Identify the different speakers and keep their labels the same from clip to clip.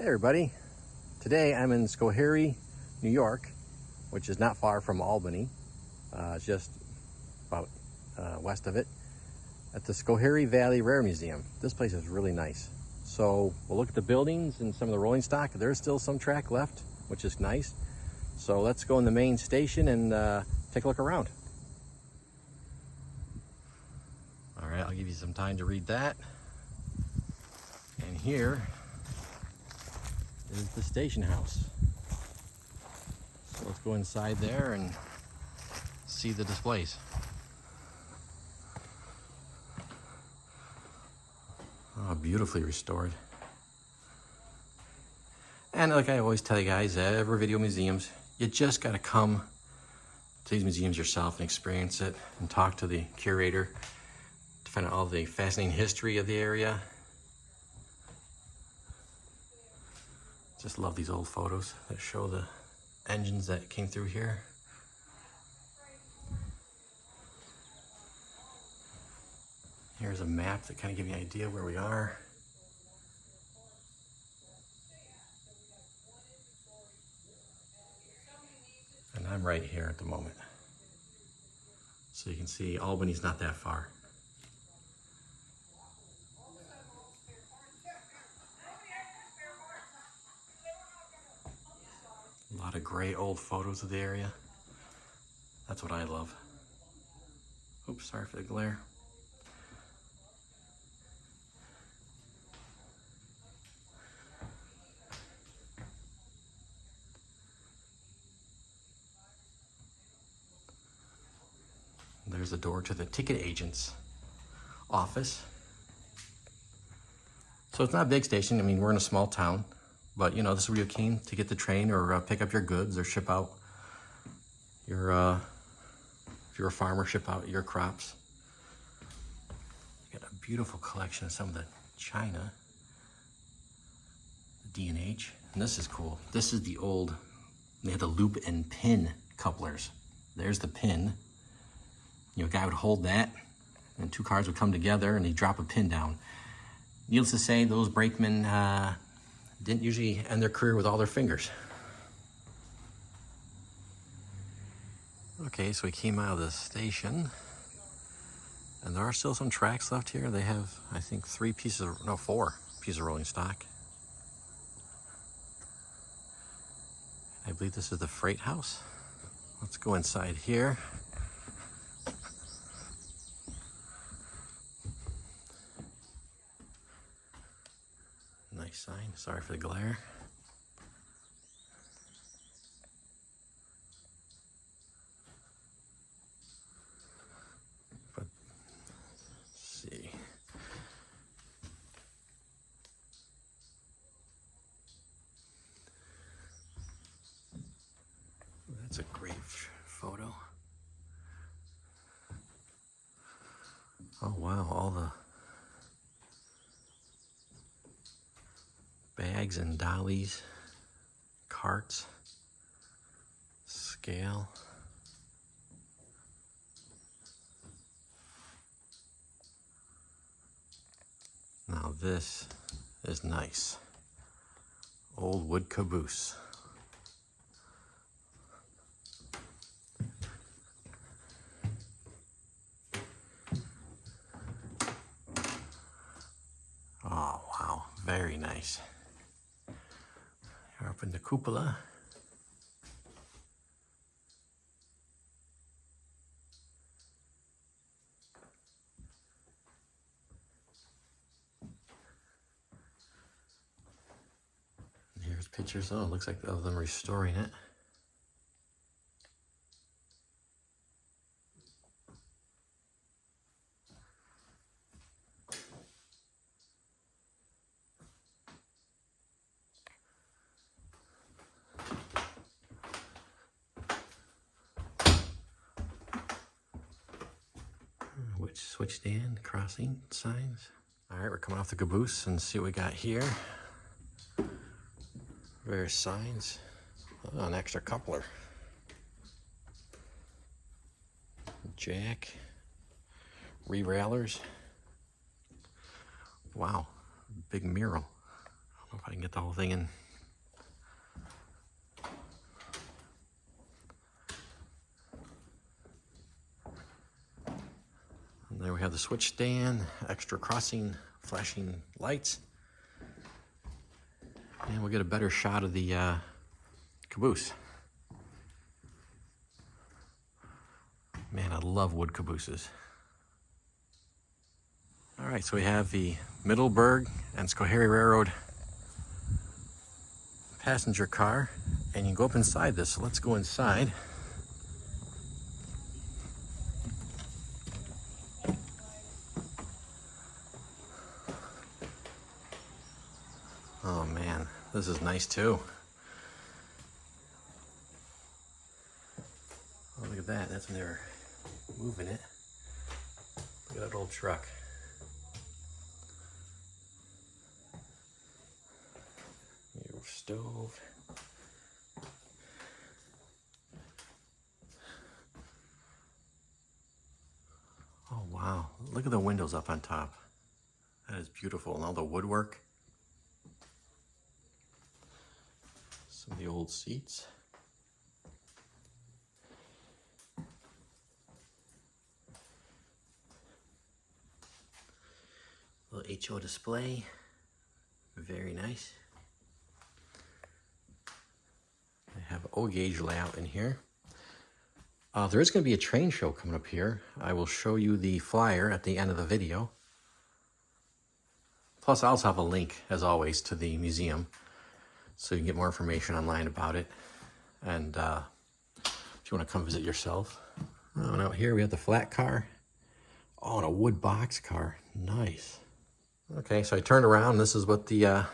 Speaker 1: Hey everybody, today I'm in Schoharie, New York, which is not far from Albany, just about west of it, at the Schoharie Valley Railroad Museum. This place is really nice. So we'll look at the buildings and some of the rolling stock. There's still some track left, which is nice. So let's go in the main station and take a look around. All right, I'll give you some time to read that. And here is the station house. So let's go inside there and see the displays. Oh, beautifully restored. And like I always tell you guys, every video museums, you just gotta come to these museums yourself and experience it and talk to the curator to find out all the fascinating history of the area. Just love these old photos that show the engines that came through here. Here's a map that kind of gives you an idea where we are. And I'm right here at the moment. So you can see Albany's not that far. A lot of great old photos of the area. That's what I love. Oops, sorry for the glare. There's the door to the ticket agent's office. So it's not a big station. I mean, we're in a small town. But you know, this is where you're keen to get the train or pick up your goods or ship out your, if you're a farmer, ship out your crops. You got a beautiful collection of some of the china, the D&H, and this is cool. This is the old, they had the loop and pin couplers. There's the pin. You know, a guy would hold that and two cars would come together and he'd drop a pin down. Needless to say, those brakemen, didn't usually end their career with all their fingers. Okay, so we came out of the station and there are still some tracks left here. They have, I think, 4 pieces of rolling stock. I believe this is the freight house. Let's go inside here. Nice sign, sorry for the glare. But let's see. That's a great photo. Oh wow, all the bags and dollies, carts, scale. Now this is nice. Old wood caboose. Oh wow, very nice. We're up in the cupola. And here's pictures. Oh, it looks like of them restoring it. Which switch stand, crossing signs. All right, we're coming off the caboose and see what we got here. Various signs. Oh, an extra coupler. Jack. Re-railers. Wow, big mural. if I can get the whole thing in. And there we have the switch stand, extra crossing, flashing lights. And we'll get a better shot of the caboose. Man, I love wood cabooses. All right, so we have the Middleburg and Schoharie Railroad passenger car, and you can go up inside this. So let's go inside. Oh man, this is nice too. Oh, look at that. That's when they were moving it. Look at that old truck. Your stove. Oh wow, look at the windows up on top. That is beautiful, and all the woodwork. Some of the old seats. Little HO display, very nice. I have O-gauge layout in here. There is going to be a train show coming up here. I will show you the flyer at the end of the video. Plus, I also have a link, as always, to the museum, so you can get more information online about it. And if you want to come visit yourself. Oh, and out here we have the flat car. Oh, and a wood box car. Nice. Okay, so I turned around. This is what the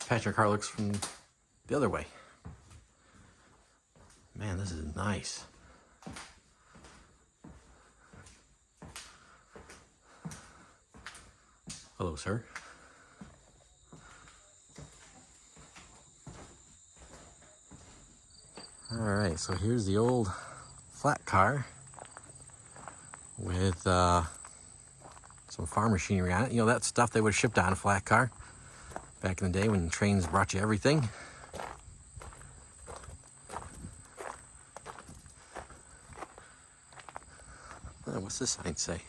Speaker 1: passenger car looks from the other way. Man, this is nice. Hello, sir. All right, so here's the old flat car with some farm machinery on it. You know, that stuff they would have shipped on a flat car back in the day when trains brought you everything. What's this sign say?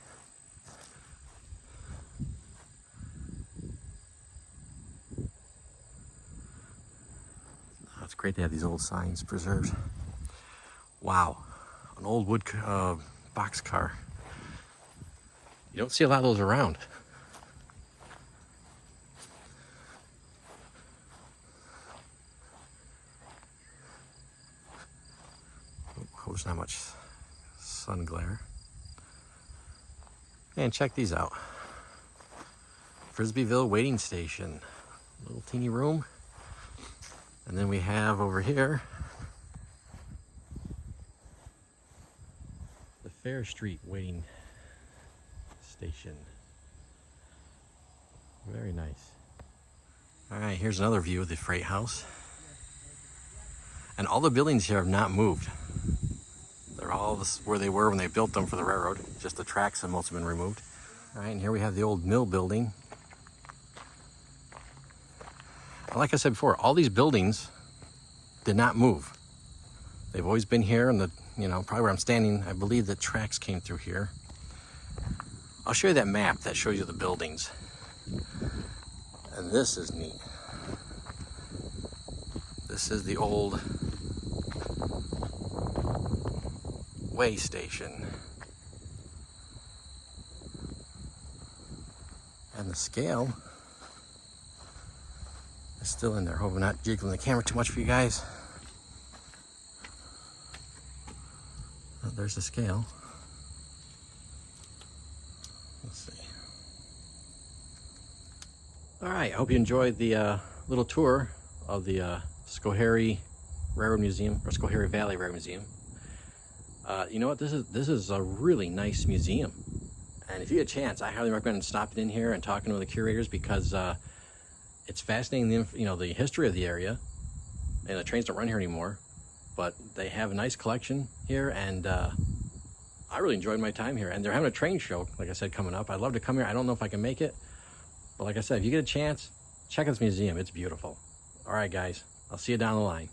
Speaker 1: Oh, it's great to have these old signs preserved. Wow, an old wood box car. You don't see a lot of those around. Oh, there's not much sun glare. And check these out. Frisbeeville waiting station. Little teeny room. And then we have over here the Fair Street waiting station. Very nice. All right, here's another view of the freight house. And all the buildings here have not moved. They're all where they were when they built them for the railroad. Just the tracks have most been removed. All right, and here we have the old mill building. And like I said before, all these buildings did not move. They've always been here, and probably where I'm standing, I believe the tracks came through here. I'll show you that map that shows you the buildings. And this is neat. This is the old way station. And the scale is still in there. Hope I'm not jiggling the camera too much for you guys. Oh, there's the scale. Let's see. All right, I hope you enjoyed the little tour of the Schoharie Railroad Museum, or Schoharie Valley Railroad Museum. You know what? This is a really nice museum, and if you get a chance, I highly recommend stopping in here and talking to the curators, because it's fascinating. The history of the area, and the trains don't run here anymore, but they have a nice collection here, and I really enjoyed my time here. And they're having a train show, like I said, coming up. I'd love to come here. I don't know if I can make it, but like I said, if you get a chance, check out this museum. It's beautiful. All right, guys, I'll see you down the line.